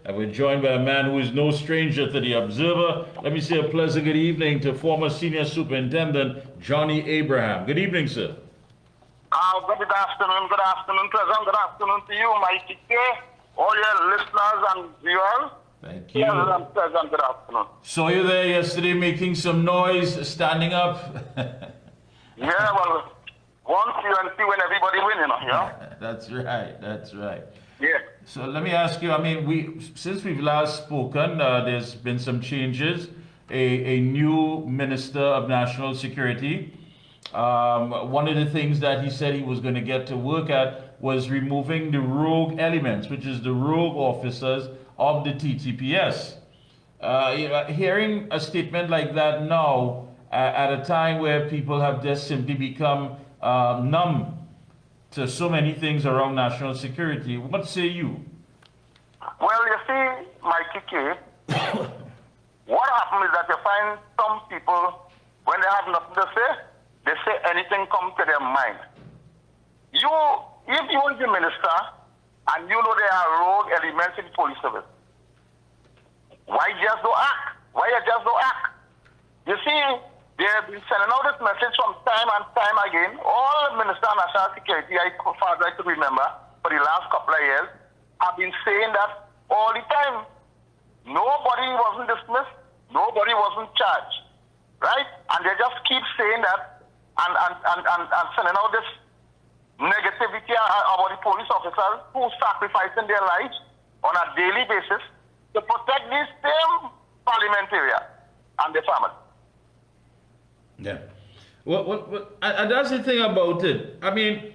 And we're joined by a man who is no stranger to the Observer. Let me say a pleasant good evening to former Senior Superintendent Johnny Abraham. Good evening, sir. Good afternoon, President. Good afternoon to you, Mikee K, all your listeners and viewers. Thank you. President, good afternoon. Saw you there yesterday making some noise, standing up. Yeah, well, once you and see when everybody win, That's right, that's right. Yeah. So let me ask you, I mean, since we've last spoken, there's been some changes. A new Minister of National Security. One of the things that he said he was going to get to work at was removing the rogue elements, which is the rogue officers of the TTPS. Hearing a statement like that now, at a time where people have just simply become numb to so many things around national security, what say you? Well, you see, Mikee K, what happens is that you find some people, when they have nothing to say, they say anything comes to their mind. If you are the minister and you know there are rogue elements in the police service, why just don't act? Why you just don't act? You see, they have been sending out this message from time and time again. All Minister of National Security, as far as I could remember, for the last couple of years, have been saying that all the time. Nobody wasn't dismissed, nobody wasn't charged, right? And they just keep saying that and sending out this negativity about the police officers who are sacrificing their lives on a daily basis to protect these same parliamentarians and their family. Yeah. Well, and that's the thing about it. I mean,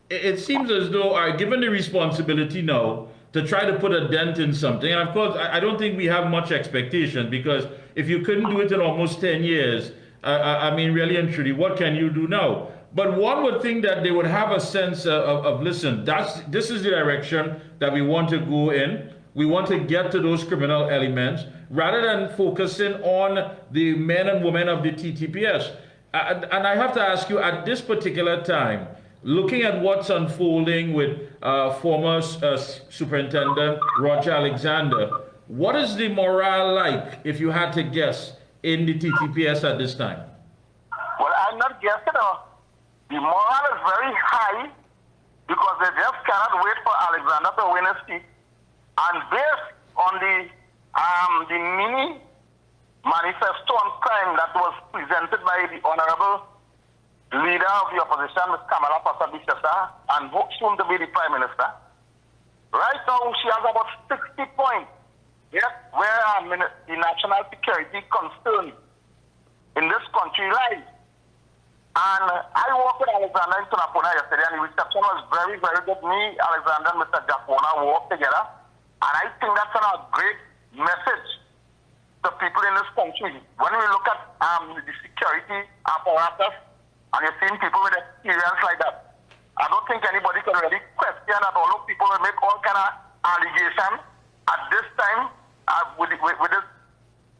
it seems as though given the responsibility now to try to put a dent in something, and of course, I don't think we have much expectation, because if you couldn't do it in almost 10 years, I mean, really and truly, what can you do now? But one would think that they would have a sense of listen, this is the direction that we want to go in. We want to get to those criminal elements rather than focusing on the men and women of the TTPS. And I have to ask you, at this particular time, looking at what's unfolding with former Superintendent Roger Alexander, what is the morale like, if you had to guess, in the TTPS at this time? Well, I'm not guessing. The morale is very high because they just cannot wait for Alexander to win his seat. And based on the mini manifesto on crime that was presented by the Honorable Leader of the Opposition, Ms. Kamala Pasabishasa, and soon to be the Prime Minister, right now she has about 60 points, yes, where the national security concern in this country lies. And I worked with Alexander in Tunapuna yesterday, and the reception was very, very good. Me, Alexander, and Mr. Japona worked together. And I think that's a great message to people in this country. When we look at the security apparatus, and you're seeing people with experience like that, I don't think anybody can really question that. Although people will make all kind of allegations at this time, with this,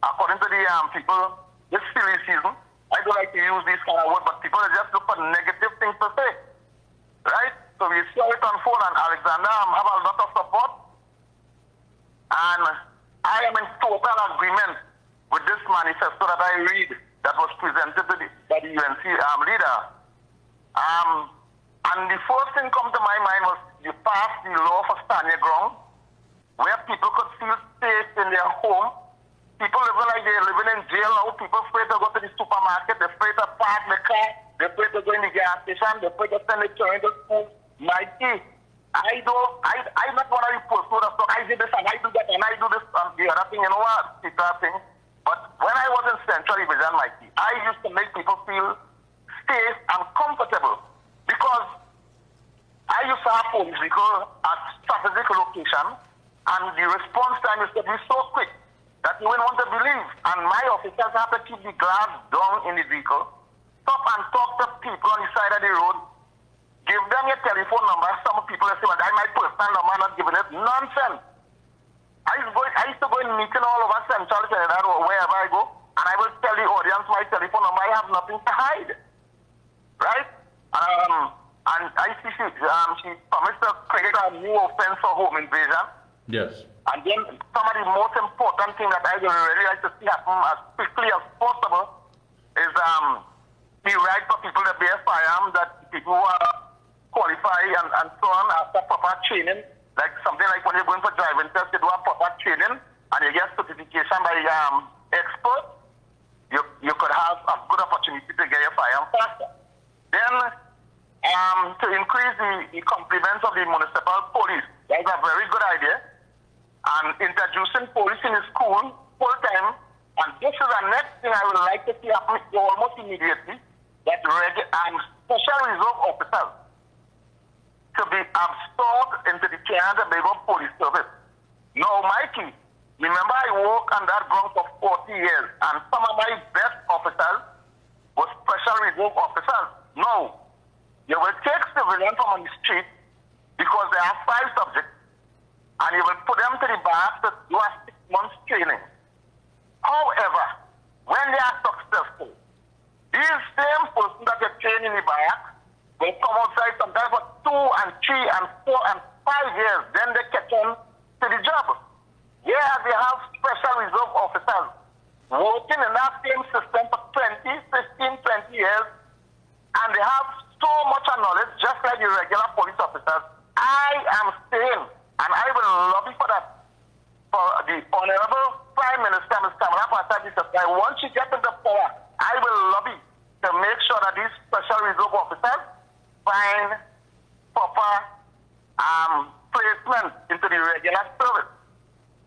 according to the people, this silly season. I don't like to use these kind of words, but people just look for negative things to say, right? So we saw it unfold, and Alexander have a lot of support. And I am in total agreement with this manifesto that I read that was presented by the UNC leader. And the first thing come to my mind was you passed the law for stand your ground, where people could feel safe in their home. People living like they're living in jail now. People afraid to go to the supermarket. They're afraid to park the car. They're afraid to go in the gas station. They're afraid to send the children to school. Mikey, I'm not one of the person that talk, I did this and I do that and I do this and the other thing, you know what, the other thing. But when I was in Central Division, Mikey, I used to make people feel safe and comfortable because I used to have police vehicle at strategic location, and the response time used to be so quick that you wouldn't want to believe. And my officers have to keep the glass down in the vehicle, stop and talk to people on the side of the road, give them your telephone number. Some people say, well, that's my personal number, I'm not giving it. Nonsense. I used to go in meeting all over Central Canada or wherever I go, and I will tell the audience my telephone number. I have nothing to hide. Right? And I see she promised to create a new offense for home invasion. Yes. And then some of the most important thing that I would really like to see happen as quickly as possible is the right for people to bear firearms, that people who are qualified and so on after proper training, like something like when you're going for driving test, you do have proper training and you get certification by experts, you could have a good opportunity to get your firearm faster. Then to increase the complements of the municipal police, that's a very good idea. And introducing police in the school full time. And this is the next thing I would like to see happen almost immediately, that special reserve officers to be absorbed into the Canada Bago Police Service. Now, Mikey, remember I worked on that ground for 40 years, and some of my best officers were special reserve officers. No, you will take civilians from on the street because they have 5 subjects, and you will put them to the bar to do a 6 months training. However, when they are successful, these same persons that you train in the bar, they come outside sometimes for 2 and 3 and 4 and 5 years, then they catch on to the job. Yeah, they have special reserve officers working in that same system for 20, 15, 20 years, and they have so much knowledge, just like the regular police officers. I am saying, and I will lobby for that, for the Honorable Prime Minister, Mr. Once you get into power, I will lobby to make sure that these special reserve officers find proper placement into the regular service.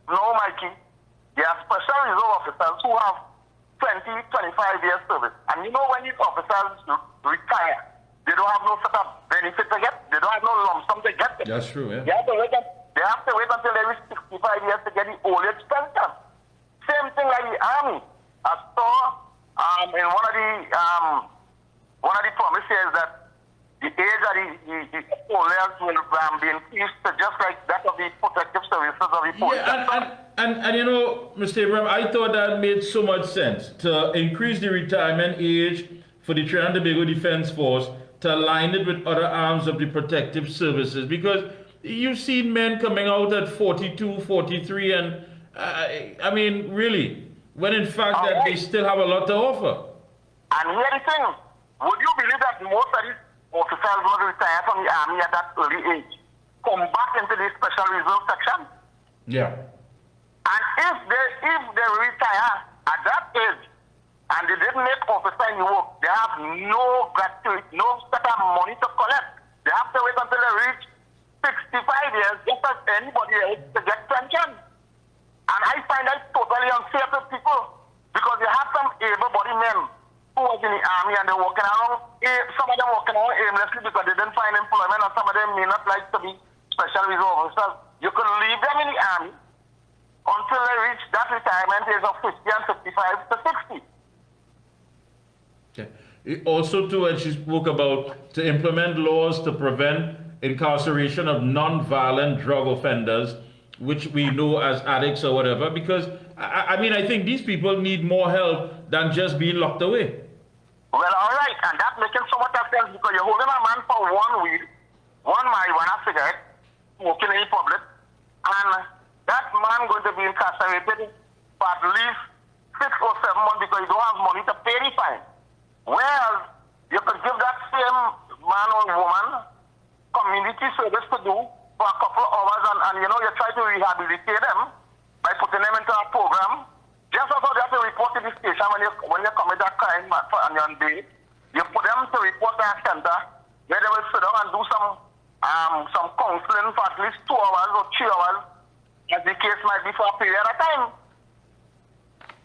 No, Mikey, there are special reserve officers who have 20, 25 years service. And you know when these officers retire, they don't have no sort of benefit to get, they don't have no lump sum to get. That's true, yeah. They have to wait until they reach 65 years to get the old age pension. Same thing like the army. I saw in one of the promises that the age of the old will be increased to just like that of the protective services of the police. Yeah, and you know, Mr. Abraham, I thought that made so much sense to increase the retirement age for the Trinidad and Tobago Defense Force, to align it with other arms of the protective services, because you've seen men coming out at 42, 43, and I mean, really, when in fact that they still have a lot to offer. And here the thing, would you believe that most of these officers who retire from the army at that early age come back into the special reserve section? Yeah. And if they retire at that age and they didn't make officer in the work, they have no gratuity, no set of money to collect. They have to wait until they reach 65 years just as anybody else to get pension. And I find that totally unfair to people, because you have some able-bodied men who was in the army and they're walking around, some of them walking around aimlessly because they didn't find employment, and some of them may not like to be special reserve officers. You can leave them in the army until they reach that retirement age of 50 and 55 to 60. Okay. Also, too, when she spoke about to implement laws to prevent incarceration of non-violent drug offenders, which we know as addicts or whatever, because I mean, I think these people need more help than just being locked away. Well, all right, and that making so much sense, because you're holding a man for one weed, one marijuana cigarette, smoking in public, and that man going to be incarcerated for at least 6 or 7 months because you don't have money to pay the fine. Whereas you could give that same man or woman community service to do for a couple of hours, and you know, you try to rehabilitate them by putting them into a program. Just also they have to report to the station when you commit that crime on your day. You put them to report to a center where they will sit down and do some counseling for at least 2 hours or 3 hours, as the case might be, for a period of time.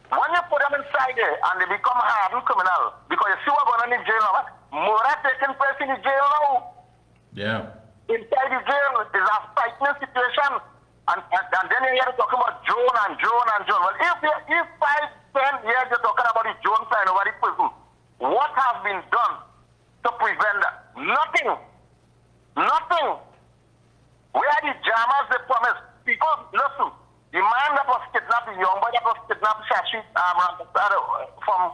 When you put them inside there and they become hardened criminal, because you see what's going on in jail now, murder taking place in the jail now. Yeah. Inside the jail is a frightening situation. And then you hear talking about drone and drone and drone. Well, if 5, 10 years you're talking about the drone flying over the prison, what has been done to prevent that? Nothing. Nothing. Where are the jammers they promised? Because, listen, the man that was kidnapped, the young boy that was kidnapped, Shashi, from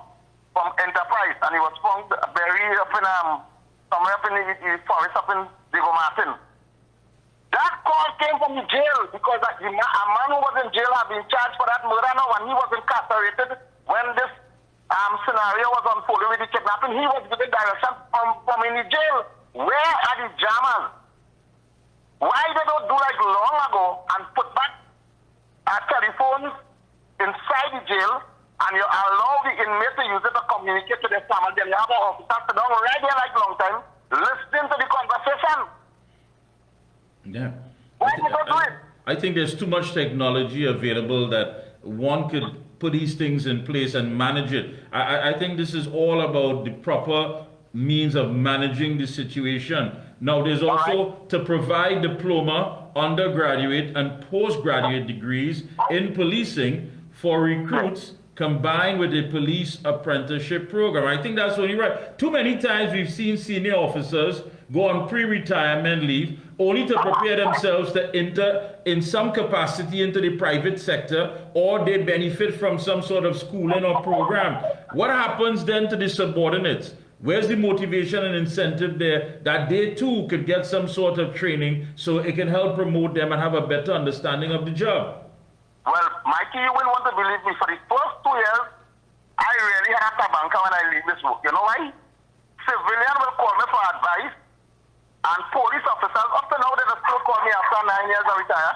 Enterprise, and he was found buried up in somewhere up in the forest up in Diego Martin. That call came from the jail because a man who was in jail had been charged for that murder now, and he was incarcerated when this scenario was unfolding with the kidnapping. He was given direction from in the jail. Where are the jammers? Why they don't do like long ago and put back telephones inside the jail and you allow the inmate to use it to communicate to their family? Then you have an officer sit down right there like long time, listening to the conversation. Yeah. Why did they do it? I think there's too much technology available that one could put these things in place and manage it. I think this is all about the proper means of managing the situation. Now, there's also to provide diploma, undergraduate, and postgraduate degrees in policing for recruits combined with a police apprenticeship program. I think that's only right. Too many times we've seen senior officers go on pre-retirement leave only to prepare themselves to enter in some capacity into the private sector, or they benefit from some sort of schooling or program. What happens then to the subordinates? Where's the motivation and incentive there that they too could get some sort of training so it can help promote them and have a better understanding of the job? Well, Mikey, you wouldn't want to believe me. For the first 2 years, I really had a banker when I leave this work. You know why? Civilian will call me for advice, and police officers, up to now, they just still call me after 9 years I retire,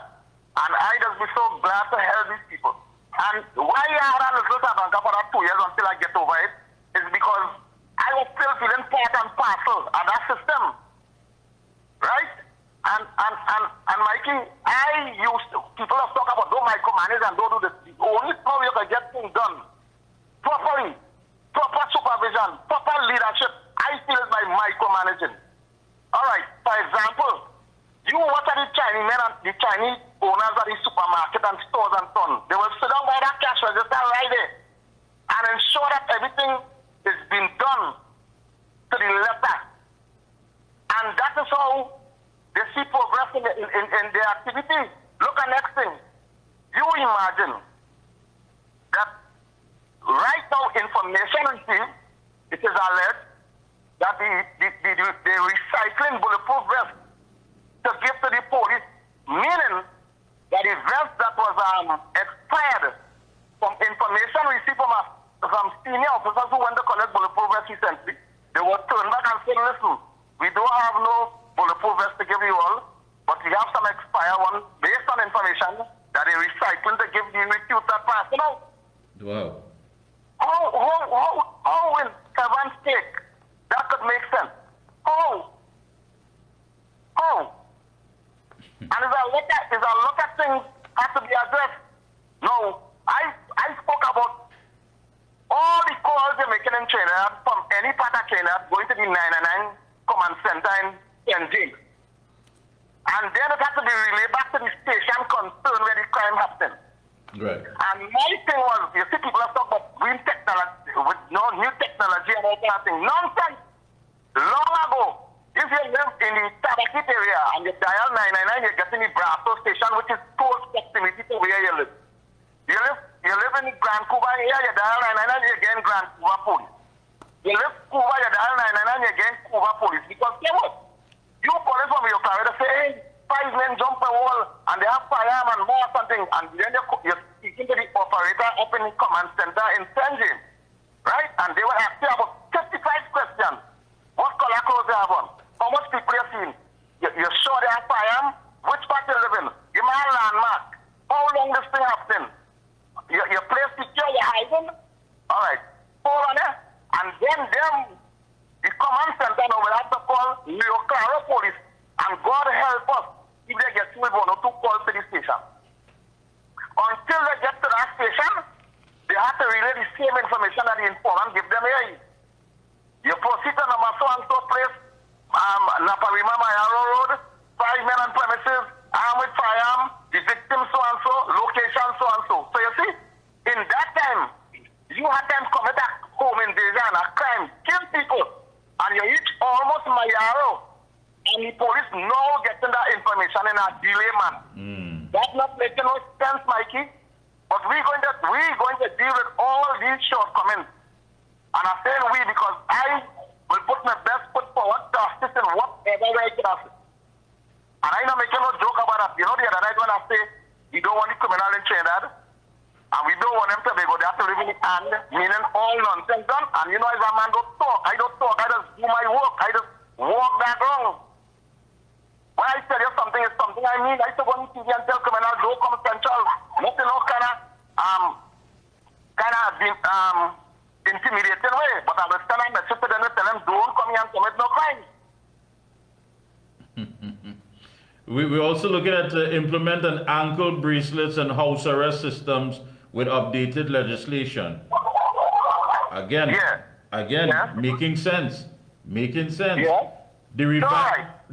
and I just be so glad to help these people. And why I had a little banker for that 2 years until I get over it is because I was still feeling part and parcel of that system. Right? And Mikey, people have talked about don't micromanage and don't do this. The only way you can get things done properly, proper supervision, proper leadership, I feel is by micromanaging. Alright, for example, you watch at the Chinese men and the Chinese owners of the supermarket and stores and so on. They will sit down by that cash register right there and ensure that everything is being done to the letter. And that is how they see progress in their activities. Look at next thing. You imagine that right now information received, it is alleged that the recycling bulletproof vest to give to the police, meaning that the vest that was expired from information received from senior officers who went to collect bulletproof vests recently, they were turned back and said, listen, we don't have no bulletproof vest to give you all, but we have some expired one based on information that they recycling to give the recruited personnel. Wow. How in heaven's sake that could make sense? How? And is a lot of things have to be addressed. No, I spoke about all the calls they're making in China from any part of China going to the 999 command center in Tianjin. And then it has to be relayed back to the station concerned where the crime happened. Right. And my thing was, you see people have talked about green technology, with new technology and all kind of thing. Nonsense! Long ago, if you live in the Tabakit area and you dial 999, you're getting the Brasso station, which is close proximity to where you live. You live in the Grand Cuba area, you dial 999, you're getting Grand Cuba police. You live Cuba, you dial 999, you're getting Cuba police. Because guess what? You call it from your car, they say, hey, 5 men jump a wall and they have firearm and more something, and then you're speaking to the operator up in the command center in Tianjin, right? And they will ask you about 55 questions. What color clothes they have on? How much people you seen? You're sure they have firearm? Which part you live in? Give me a landmark. How long this thing happening? Your place secure, you're hiding? Alright, hold on there. And then the command center now will have to call Rio Claro police, and God help us if they get to 102 calls to the station. Until they get to that station, they have to relay the same information that the informant give them here. You proceed to number so-and-so place, Naparima Mayaro Road, 5 men on premises, armed with firearm, the victim so-and-so, location so-and-so. So you see, in that time, you had them commit a home invasion, a crime, kill people, and you reach almost Mayaro, and the police now getting that information in a delay, man. That's not making no sense, Mikey. But we're going to deal with all these shortcomings. And I'm saying we because I will put my best foot forward to assist in whatever way I can assist. And I'm not making no joke about that. You know, the other night when I say we don't want the criminal in Trinidad, and we don't want them to be go there to live in the hand, meaning all nonsense done. And you know, if a man don't talk, I just do my work, I just walk that wrong. When I tell you something is something, I mean, I used to go on TV and tell criminals, don't come central. Nothing no kind of intimidating way. But I will stand and message to them and tell them, don't come here and commit no crime. We're also looking at implement an ankle bracelets and house arrest systems with updated legislation. Again, making sense. Yeah. The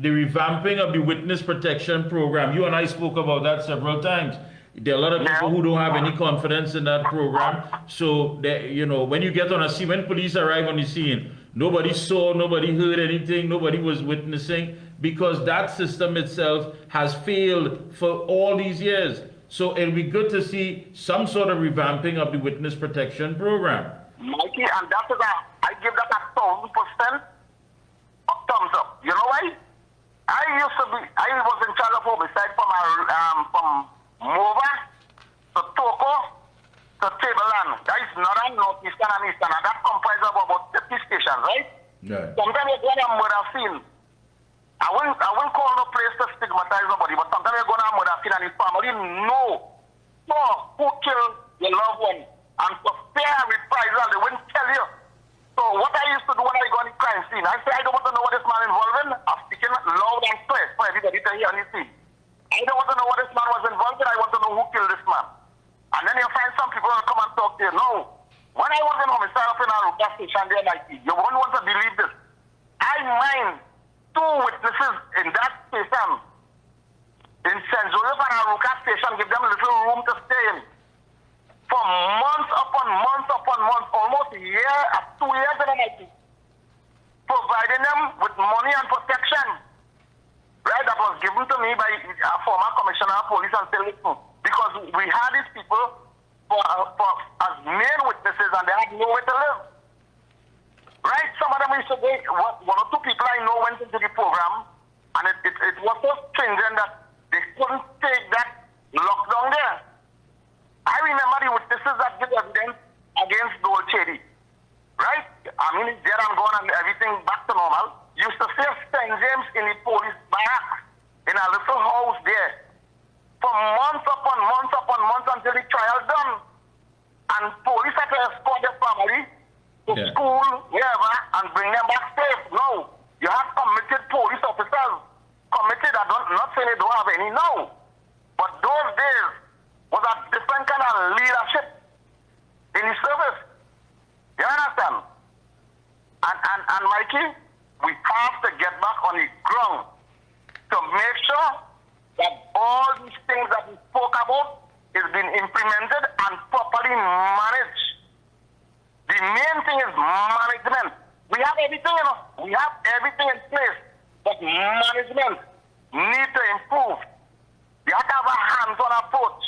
revamping of the witness protection program. You and I spoke about that several times. There are a lot of people who don't have any confidence in that program. So, you know, when you get on a scene, when police arrive on the scene, nobody saw, nobody heard anything, nobody was witnessing, because that system itself has failed for all these years. So it'll be good to see some sort of revamping of the witness protection program. Mikey, and that is I give that 1,000% thumbs up. You know why? I was in charge of oversight from Mova to Toko to Tableland. That is northern, northeastern, and eastern, and that comprises of about 50 stations, right? Yeah. Sometimes you go to a murder scene. I won't call no place to stigmatize nobody, but sometimes you go to a murder scene and his family know who killed your loved one, and for fair reprisal, they wouldn't tell you. So what I used to do when I go on the crime scene, I say I don't want to know what this man involved in. I'm speaking loud and clear for everybody to hear on the scene. I don't want to know what this man was involved in. I want to know who killed this man. And then you find some people who come and talk to you. No. When I was in homicide up in our gas station there, you won't want to believe this. I mind 2 witnesses in that station. In St. Joseph and Aruka station, give them a little room to stay in. For months upon months, almost a year, 2 years in the night, providing them with money and protection. Right, that was given to me by a former commissioner of police and Silverstone, because we had these people as main witnesses and they had nowhere to live. Right, some of them used to go, 1 or 2 people I know went into the program, and it was so stringent that they couldn't take that lockdown there. I remember the witnesses that give evidence against Dole Chedi. Right? I mean, it's dead and gone and everything back to normal. Used to save St. James in the police barracks in a little house there for months upon months until the trial done. And police had to escort their family to school, wherever, and bring them back safe. No. You have committed police officers. Committed, I'm not saying they don't have any now. But those days was a different kind of leadership in the service. You understand? And Mikey, we have to get back on the ground to make sure that all these things that we spoke about is being implemented and properly managed. The main thing is management. We have everything, we have everything in place, but management needs to improve. You have to have a hands-on approach.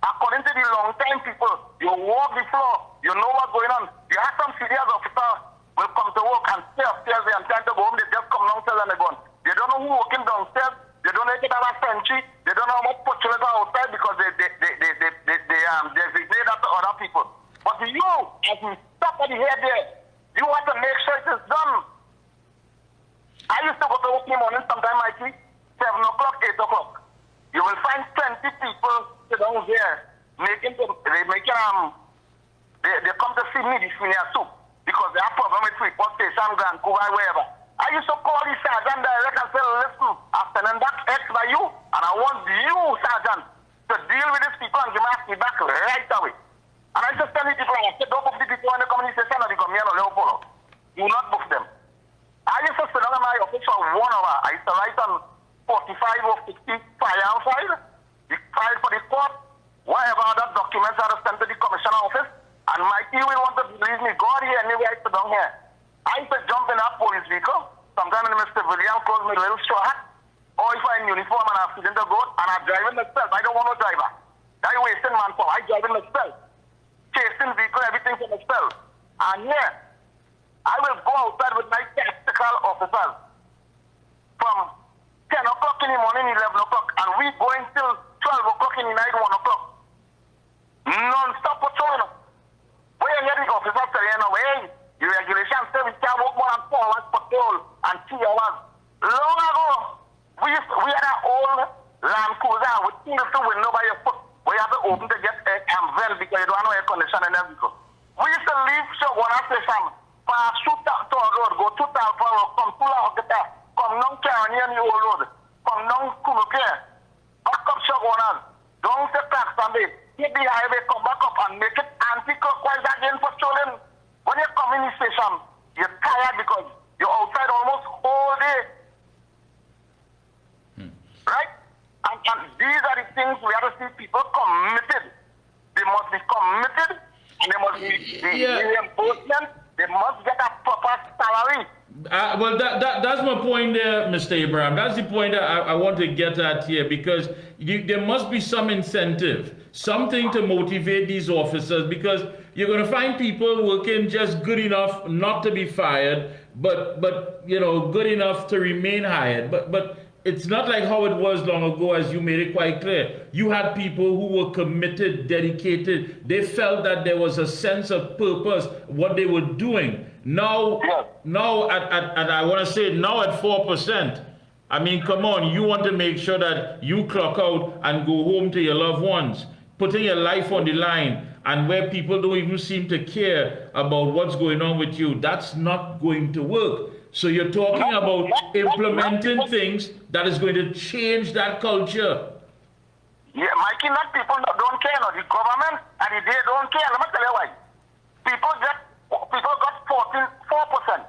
According to the long-time people, you walk the floor, you know what's going on. You have some serious officers will come to work and stay upstairs and try to go home, they just come downstairs and they're gone. They don't know who working downstairs, they don't know if they have a sentry, they don't know how much patrols are outside because they designate that to other people. But you, as you stop at the head there, you want to make sure it is done. I used to go to work in the morning sometime, Mikey, 7 o'clock, 8 o'clock. You will find 20 people sit down there they come to see me, the senior soup, because they have problem with Freeport Station, Vancouver, wherever. I used to call the sergeant direct and say, listen, I'm sending that X by you, and I want you, sergeant, to deal with these people and give my feedback right away. And I just tell the people, I said, don't book the people when they come in the station and they come here and Leopoldo. Do not book them. I used to sit down in my office for 1 hour. I used to write on 45 or 50 file file, the file for the court, whatever other documents are sent to the commissioner office, and Mikey will want to believe me, God here, anywhere I sit down here. I used to jump in a police vehicle, sometimes in Mr. William close me a little straw hat, or if I'm in uniform and I'm sitting to go, and I'm driving myself. I don't want no driver. That's wasting manpower. I driving myself. Chasing vehicle, everything for myself. And here, I will go outside with my tactical officers from 10 o'clock in the morning, 11 o'clock, and we Long ago, we had an old Land Cruiser with things to window by your foot. We have to open to get vent because you don't have no air conditioning and everything. We used to leave Shogwana Station, pass through to a road, go to Talpa Road, come to La Hocketa, come down Caroni and the old road, come down Kunuke, back up Shogwana, down to Taxande, hit the highway, come back up and make it anti-clockwise again for children. When you come in the station, you're tired because you're outside almost all day. Right? And these are the things we have to see people committed. They must be committed and they must be reimbursement. They must get a proper salary. Well, that's my point there, Mr. Abraham. That's the point that I want to get at here, because there must be some incentive, something to motivate these officers, because you're going to find people working just good enough not to be fired, but you know, good enough to remain hired. But it's not like how it was long ago, as you made it quite clear. You had people who were committed, dedicated. They felt that there was a sense of purpose, what they were doing. Now I want to say now at 4%. I mean, come on, you want to make sure that you clock out and go home to your loved ones, putting your life on the line, and where people don't even seem to care about what's going on with you. That's not going to work. So you're talking about implementing things that is going to change that culture. Yeah, Mikey, not people that don't care, no. The government and they don't care. Let me tell you why. People got 4%.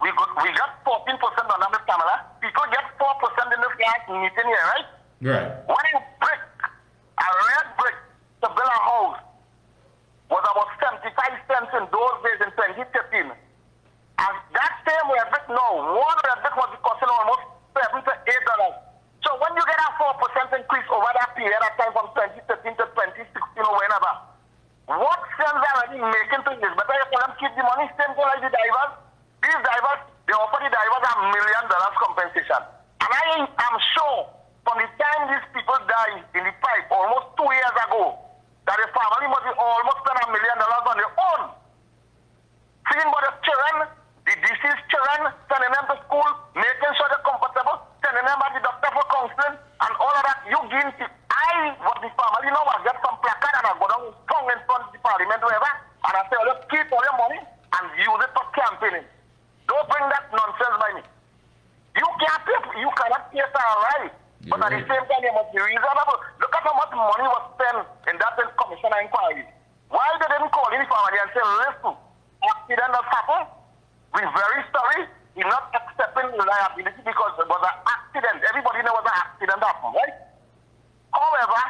We got 14% on the camera. People get 4% in this last meeting here, right? Right. When you brick, a red brick to build a house was about 75 cents in those days in 2013. And that same red brick now, one red brick was costing almost $7 to $8. So when you get a 4% increase over that period of time from 2013 to 2016 or whenever, what sense are you making to this? Better you tell them keep the money, same thing like the divers. These divers, they offer the divers $1 million compensation. And I am sure from the time these people died in the pipe almost 2 years ago, that the family must be almost spend $1 million on their own. Seeing about the children, the deceased children, sending them to school, making sure they're comfortable, sending them by the doctor for counseling, and all of that. You give it. What the family know, I get some placard and I go down tongue in front of the parliament, whatever, and I say, well, keep all your money and use it for campaigning. Don't bring that nonsense by me. You can't pay, you cannot pay for a right. But at the same time, you must be reasonable. Look at how much money was spent in that commission inquiry. Why they didn't call in the family and say, listen, accident has happened. We're very sorry. We're not accepting liability because it was an accident. Everybody knows an accident happened, right? However,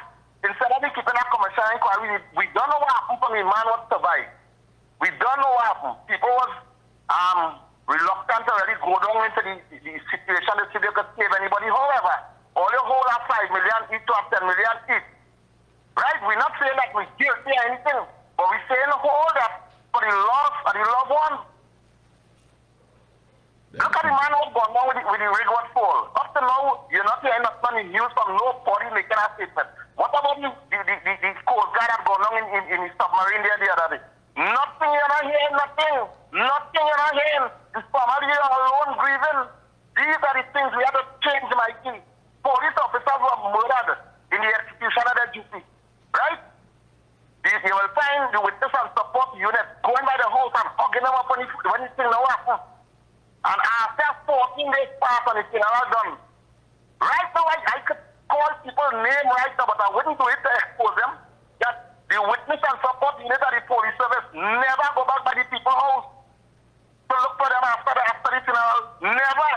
instead of keeping a commission inquiry, we don't know what happened for the man was survived. We don't know what happened. People was reluctant to really go down into the situation to see they could save anybody. However, all you hold up 5 million each to 10 million each. Right? We're not saying that we're guilty or anything, but we're saying hold up for the loss of the loved one. Look at the man who's gone down with the rig was full. Up to now, you're not hearing nothing on the news from nobody making a statement. What about the Coast Guard that gone down in the submarine there the other day? Nothing, you're not hearing nothing. Nothing, you're not hearing. The family are alone grieving. These are the things we have to change, Mikey. Police officers were murdered in the execution of their duty. Right? You will find the witness and support unit going by the house and hugging them up when the thing now happens. And after 14 days pass and the funeral done. Right now, I could call people name right now, but I wouldn't do it to expose them. That the witness and support unit of the police service never go back by the people's house to look for them after the funeral. Never.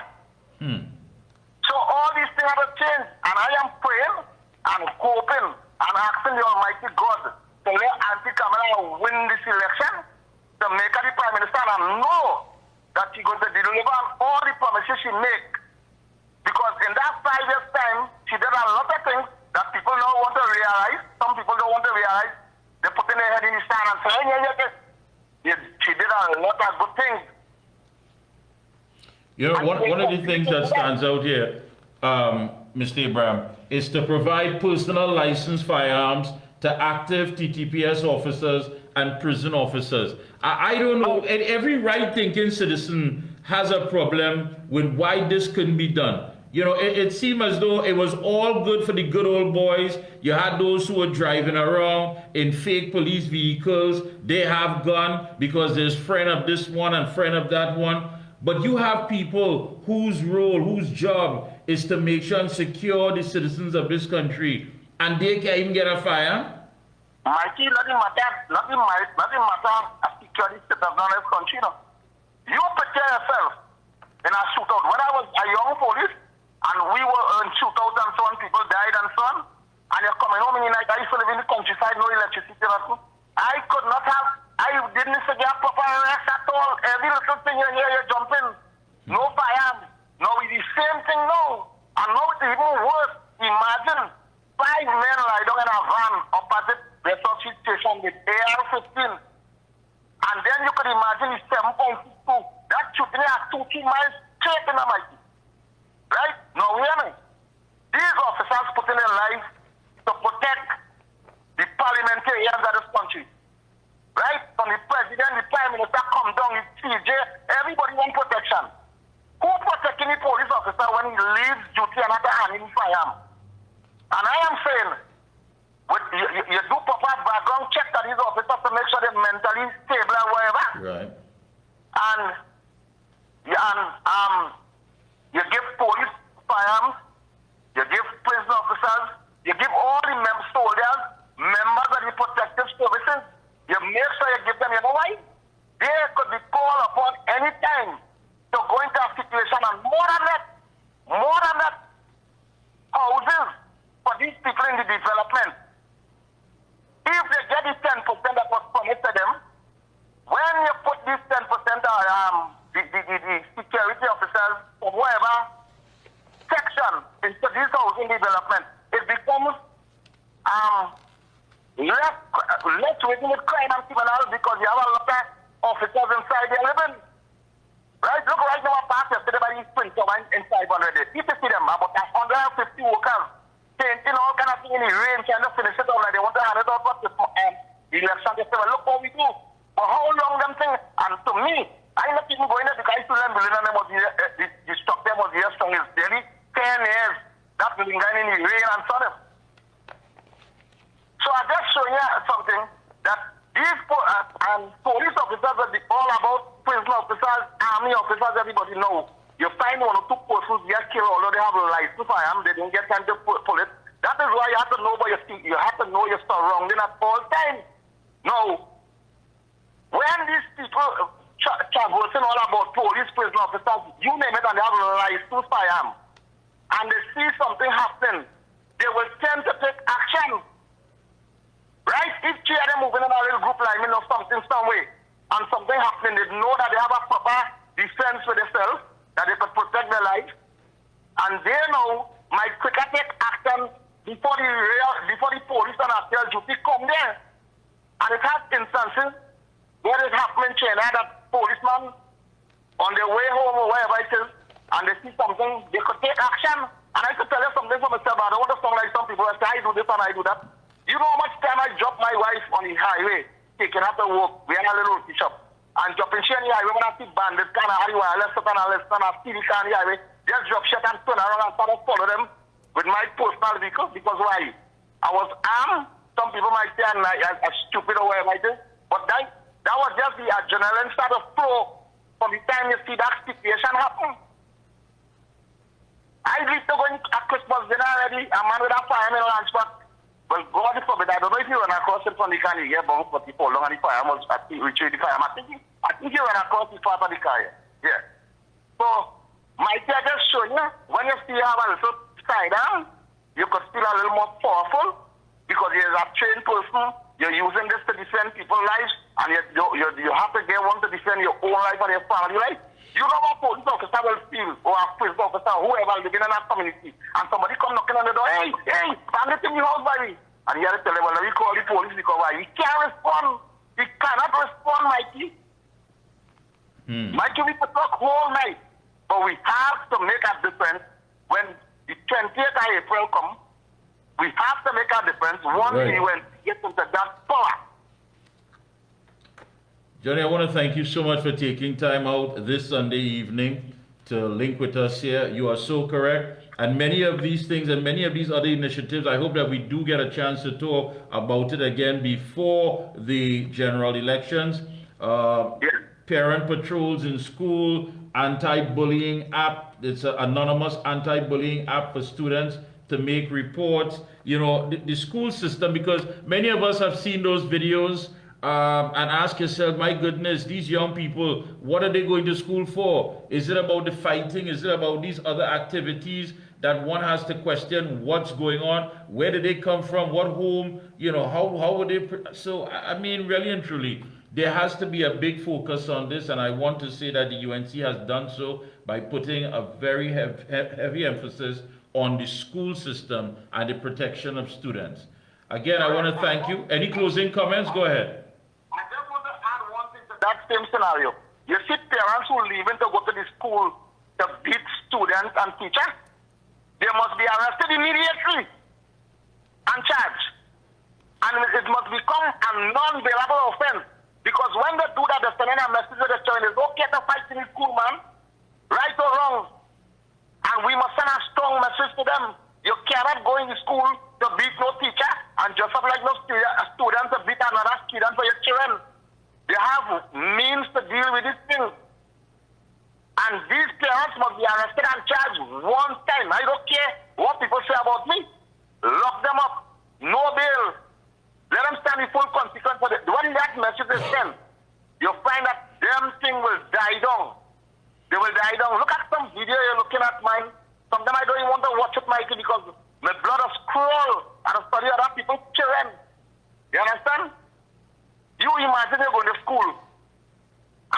So all these things have to change. And I am praying and hoping and asking the Almighty God to let Auntie Kamala win this election, to make her the Prime Minister and know that she's going to deliver on all the promises she make. Because in that 5 years' time, she did a lot of things that people don't want to realize. Some people don't want to realize. They're putting their head in the sand and saying, she did a lot of good things. You know, one of the things that stands out here, Mr. Abraham, is to provide personal licensed firearms to active TTPS officers and prison officers. I don't know, and every right-thinking citizen has a problem with why this couldn't be done. You know, it seemed as though it was all good for the good old boys. You had those who were driving around in fake police vehicles. They have gun because there's friend of this one and friend of that one. But you have people whose role, whose job is to make sure and secure the citizens of this country, and they can't even get a fire. Mikey, nothing matter as security citizens in this country. No. You prepare yourself in a shootout. When I was a young police, and we were in shootouts and so on, people died and so on, and you're coming home in the night, I used to live in the countryside, no electricity, nothing. I could not have, I didn't say get proper rest at all. Every little thing you hear, you jump in. No fire. Now it's the same thing now. And now it's even worse. Imagine 5 men lie down in a van opposite the Sochi station with AR-15. And then you could imagine it's 7.62. That shooting at 2-3 miles straight in the mighty. Right? Now hear me. These officers put in their lives to protect the parliamentarians of this country. Right? From the president, the prime minister come down, the CJ, everybody want protection. Who protecting the police officer when he leaves duty and not handing firearm? And I am saying, you do proper background check on these officers to make sure they're mentally stable and whatever. Right. And you give police firearms, you give prison officers, you give all the soldiers, members of the protective services, you make sure you give them, you know why? They could be called upon any time to go into a situation, and more than that, houses for these people in the development. If they get the 10% that was promised to them, when you put this 10% the security officers or whatever section into this housing development, it becomes less waiting with crime and criminals because you have a lot of officers inside there living. Right? Look right now, I passed yesterday by these Sprinter in 500. You see them, about 150 workers painting all kind of thing in the rain, trying to finish it out like they want to hand it out for the election. They say, well, look what we do. For how long them thing? And to me, I'm not even going there because I still am building them was the structure was here strong. It's nearly 10 years. That building guy in the rain and so on. So I just show you something that these police officers are all about prison officers, army officers, everybody know. You find 1 or 2 persons get killed, although they have a license for them, they didn't get time to pull it. That is why you have to know about your feet. You have to know your surrounding at all times. No. When these people traversing all about police, prison officers, you name it, and they have a license for them, and they see something happen, they will tend to take action. Right? If 3 of them moving in a little group like me or something some way, and something happening, they know that they have a proper defense for themselves, that they could protect their life, and they know my quicker take action before the police and after duty come there. And it has instances where it happened in China that policemen on their way home or wherever it is, and they see something, they could take action. And I could tell you something for myself, I don't want to sound like some people that say I do this and I do that. You know how much time I drop my wife on the highway, taking her to work, we had a little roti shop, and dropping she on the highway when I see bandits kind of highway, let's sit on a TV car on the highway, just drop shit and turn around and start to follow them with my personal vehicle, because why? I was armed. Some people might say I'm like a stupid or whatever it is, but that was just the adrenaline start to flow from the time you see that situation happen. I leave to go in at Christmas dinner already, a man with a fireman lunch back. Well, God forbid, I don't know if you run across it from the car, you get bounced, but for long and the fire was retrieve the fireman. I think you run across the part of the car. Yeah. So, my I just show you, when you see how a little side down, you could feel a little more powerful because you're a trained person, you're using this to defend people's lives, and you have to get one to defend your own life and your family life. You know what police officer will feel, or a prison officer, whoever living in that community, and somebody come knocking on the door, hey, bandit in the house, baby. And you have to tell them, well, we call the police because why? He can't respond. He cannot respond, Mikey. Mikey, we could talk whole night, but we have to make a difference when the 20th of April comes. We have to make a difference once we get into that power. Johnny, I want to thank you so much for taking time out this Sunday evening to link with us here. You are so correct. And many of these things and many of these other initiatives, I hope that we do get a chance to talk about it again before the general elections. Yes. Parent patrols in school, anti-bullying app. It's an anonymous anti-bullying app for students to make reports. You know, the school system, because many of us have seen those videos and ask yourself, my goodness, these young people, what are they going to school for? Is it about the fighting? Is it about these other activities that one has to question what's going on? Where did they come from? What home? You know, how would they? So, I mean, really and truly, there has to be a big focus on this, and I want to say that the UNC has done so by putting a very heavy emphasis on the school system and the protection of students. Again, I want to thank you. Any closing comments? Go ahead. I just want to add one thing to that same scenario. You see parents who leaving to go to the school to beat students and teachers, they must be arrested immediately and charged. And it must become a non-bailable offense. Because when they do that, they're sending a message to the children, it's okay to fight in the school, man. Right or wrong. And we must send a strong message to them. You cannot go in the school to beat no teacher and just up like no student to beat another student for your children. They have means to deal with this thing. And these parents must be arrested and charged one time. I don't care what people say about me. Lock them up. No bail. Let them stand the full consequence for it. When that message is sent, you'll find that them thing will die down. They will die down. Look at some video you're looking at mine. Sometimes I don't even want to watch it, Mikey, because my blood will scroll and I study other people's children. You understand? You imagine you're going to school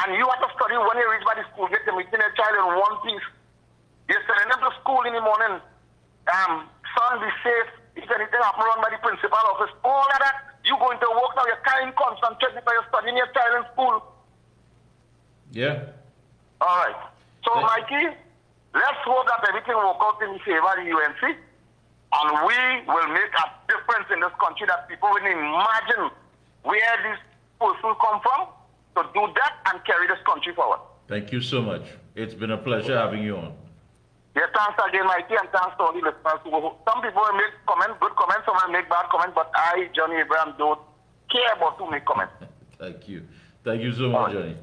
and you have to study when you reach by the school, get to meeting a child in one piece. You're sending them to school in the morning. Son, be safe. If anything happens around by the principal office, all of that, you going to work now, you can't concentrate because you're studying your child in school. Yeah. All right. So, Mikey, let's hope that everything will work out in favor of the UNC, and we will make a difference in this country that people will imagine where this person come from to do that and carry this country forward. Thank you so much. It's been a pleasure having you on. Yeah, thanks again, Mikey, and thanks to all the listeners. Some people will make comments, good comments, some will make bad comments, but I, Johnny Abraham, don't care about who make comments. Thank you. Thank you so much, Johnny.